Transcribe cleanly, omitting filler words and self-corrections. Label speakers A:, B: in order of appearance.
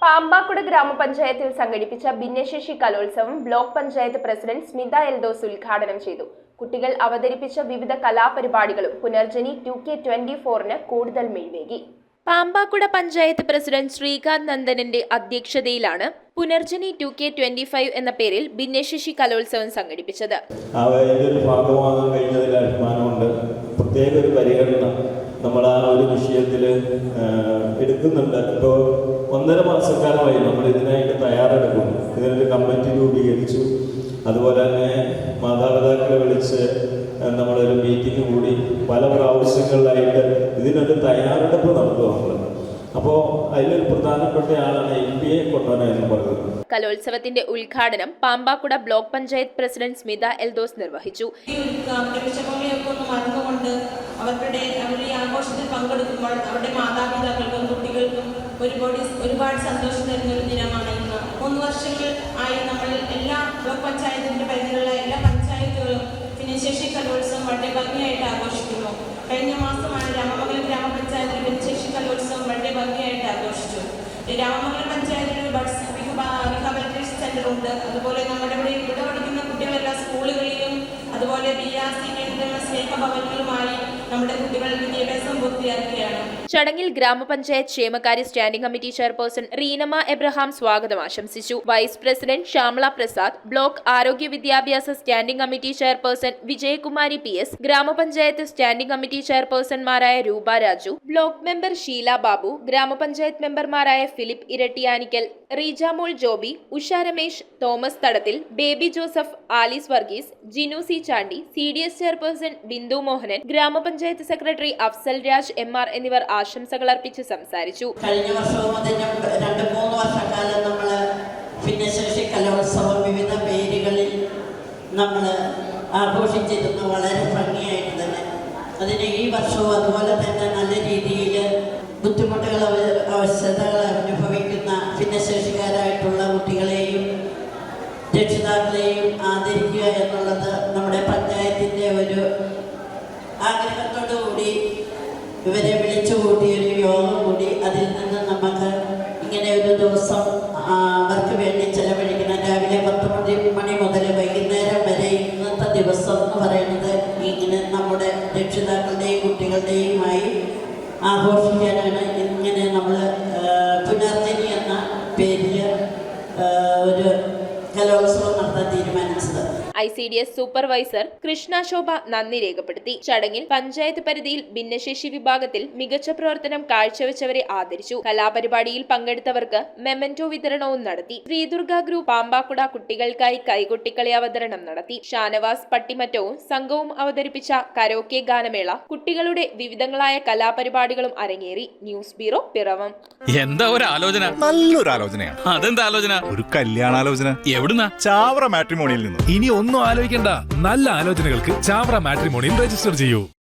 A: പാമ്പാക്കുട ഗ്രാമപഞ്ചായത്തിൽ സംഘടിപ്പിച്ച ഭിന്നശേഷി കലോത്സവം ബ്ലോക്ക് പഞ്ചായത്ത് പ്രസിഡന്റ് സ്മിത എൽദോസ് ഉദ്ഘാടനം ചെയ്തു. കുട്ടികൾ അവതരിപ്പിച്ച വിവിധ കലാപരിപാടികളും പുനർജനി 2K24 കൂടുതൽ മിഴിവേകി. പാമ്പാക്കുട പഞ്ചായത്ത് പ്രസിഡന്റ് ശ്രീകാന്ത് നന്ദനന്റെ അധ്യക്ഷതയിലാണ് പുനർജനി 2K25 എന്ന പേരിൽ ഭിന്നശേഷി കലോത്സവം സംഘടിപ്പിച്ചത്.
B: പ്രത്യേക ഒരു പരിഗണന നമ്മൾ ആ ഒരു വിഷയത്തിൽ എടുക്കുന്നുണ്ട്. ഇപ്പോൾ 1.5 മാസക്കാലമായി നമ്മൾ ഇതിനായിട്ട് തയ്യാറെടുക്കുന്നു. ഇതിനൊരു കമ്മിറ്റി രൂപീകരിച്ചു. അതുപോലെ തന്നെ മാതാപിതാക്കളെ വിളിച്ച് നമ്മളൊരു മീറ്റിംഗ് കൂടി പല പ്രാവശ്യങ്ങളിലായിട്ട് ഇതിനൊരു തയ്യാറെടുപ്പ് നടത്തുന്നുണ്ട്. അപ്പോൾ അതിലൊരു പ്രധാനപ്പെട്ട ആളാണ് MPA കൊണ്ടുവരാൻ എന്ന് പറയുന്നത്.
A: കലോത്സവത്തിന്റെ ഉദ്ഘാടനം പാമ്പാക്കുട ബ്ലോക്ക് പഞ്ചായത്ത് പ്രസിഡന്റ് സ്മിത എൽദോസ് നിർവഹിച്ചു.
C: അവരുടെ ഈ ആഘോഷത്തിൽ പങ്കെടുക്കുമ്പോൾ അവരുടെ മാതാപിതാക്കൾക്കും കുട്ടികൾക്കും ഒരുപാട് സന്തോഷം തരുന്ന ഒരു ദിനമാണ് ഇന്ന്. 3 വർഷങ്ങൾ ആയി നമ്മൾ എല്ലാ ബ്ലോക്ക് പഞ്ചായത്തിന്റെ പരിധിയിലുള്ള എല്ലാ പഞ്ചായത്തുകളും ഭിന്നശേഷി കലോത്സവം വളരെ ഭംഗിയായിട്ട് ആഘോഷിക്കുന്നു. കഴിഞ്ഞ മാസമാണ് രാമമംഗലം ഗ്രാമപഞ്ചായത്തിൽ ഭിന്നശേഷി കലോത്സവം വളരെ ഭംഗിയായിട്ട് ആഘോഷിച്ചു. രാമമംഗലം പഞ്ചായത്തിൽ ഒരു റിഹാബിലിറ്റേഷൻ സെന്റർ ഉണ്ട്. അതുപോലെ നമ്മുടെ ഇവിടെ പഠിക്കുന്ന കുട്ടികളെല്ലാം സ്കൂളുകളിലും അതുപോലെ BRC കേന്ദ്രങ്ങൾ സ്നേഹഭവനങ്ങളുമായി നമ്മുടെ കുട്ടികൾ വിദ്യാഭ്യാസം പൂർത്തിയാക്കുകയാണ്.
A: ചടങ്ങിൽ ഗ്രാമപഞ്ചായത്ത് ക്ഷേമകാര്യ standing committee chairperson Reenamma Abraham സ്വാഗതം ആശംസിച്ചു. Vice president Shyamala Prasad, block ആരോഗ്യ വിദ്യാഭ്യാസ standing committee chairperson Vijayakumari PS, ഗ്രാമപഞ്ചായത്ത് സ്റ്റാൻഡിംഗ് കമ്മിറ്റി ചെയർപേഴ്സൺമാരായ രൂപ രാജു, ബ്ലോക്ക് മെമ്പർ ഷീല ബാബു, ഗ്രാമപഞ്ചായത്ത് മെമ്പർമാരായ Philip Irattiyanickal, Rejamol Joby, Usha Ramesh, Thomas Thadathil, Baby Joseph, Alice Varghese, Jinu C Chandy, CDS chairperson Bindu Mohanan, ഗ്രാമപഞ്ചായത്ത് സെക്രട്ടറി അഫ്സൽ രാജ് MR എന്നിവർ ആശംസകൾ അർപ്പിച്ച് സംസാരിച്ചു.
C: കഴിഞ്ഞ വർഷവും 2-3 വർഷക്കാലം നമ്മൾ ഭിന്നശേഷി കലോത്സവം വിവിധ പേരുകളിൽ നമ്മൾ ആഘോഷിച്ചിരുന്നു, വളരെ ഭംഗിയായിട്ട് തന്നെ. അതിന് ഈ വർഷവും അതുപോലെ തന്നെ നല്ല രീതിയിൽ ബുദ്ധിമുട്ടുകൾ അവശതകൾ അനുഭവിക്കുന്ന ഭിന്നശേഷിക്കാരായിട്ടുള്ള കുട്ടികളെയും രക്ഷിതാക്കളെയും ആദരിക്കുക എന്നുള്ളത് നമ്മുടെ പഞ്ചായത്തിൻ്റെ ഒരു ആഗ്രഹത്തോടുകൂടി ഇവരെ വിളിച്ചുകൂട്ടിയൊരു യോഗം കൂടി. അതിൽ നിന്ന് നമുക്ക് ഇങ്ങനെ ഒരു ദിവസം അവർക്ക് വേണ്ടി ചെലവഴിക്കണം. രാവിലെ 10 മണി മുതൽ വൈകുന്നേരം വരെ ഇന്നത്തെ ദിവസം എന്ന് പറയുന്നത് ഇങ്ങനെ നമ്മുടെ രക്ഷിതാക്കളുടെയും കുട്ടികളുടെയുമായി ആഘോഷിക്കാനാണ് ഇങ്ങനെ നമ്മൾ പുനർജനി എന്ന പേരിൽ ഒരു കലോത്സവം നടത്താൻ തീരുമാനിച്ചത്.
A: ICDS സൂപ്പർവൈസർ കൃഷ്ണ ശോഭ നന്ദി രേഖപ്പെടുത്തി. ചടങ്ങിൽ പഞ്ചായത്ത് പരിധിയിൽ ഭിന്നശേഷി വിഭാഗത്തിൽ മികച്ച പ്രവർത്തനം കാഴ്ചവെച്ചവരെ ആദരിച്ചു. കലാപരിപാടിയിൽ പങ്കെടുത്തവർക്ക് മെമന്റോ വിതരണവും നടത്തി. ശ്രീദുർഗ ഗ്രൂപ്പ് പാമ്പാക്കുട കുട്ടികൾക്കായി കൈകൊട്ടിക്കളി അവതരണം നടത്തി. ഷാനവാസ് പട്ടിമറ്റവും സംഘവും അവതരിപ്പിച്ച കരോക്കെ ഗാനമേള, കുട്ടികളുടെ വിവിധങ്ങളായ കലാപരിപാടികളും അരങ്ങേറി. News bureau, Piravom.
D: എന്താ ഒരു ആലോചന?
E: നല്ലൊരു ആലോചനയാണ്.
D: അതെന്താ ആലോചന?
E: ഒരു കല്യാണാലോചന.
D: എവിടുന്നാ?
E: ചാവറ മാട്രിമോണിയിൽ നിന്ന്.
F: ഇനി ഒന്നും ആലോചിക്കണ്ട. നല്ല ആലോചനകൾക്ക് ചാവറ മാട്രിമോണിയിൽ രജിസ്റ്റർ ചെയ്യൂ.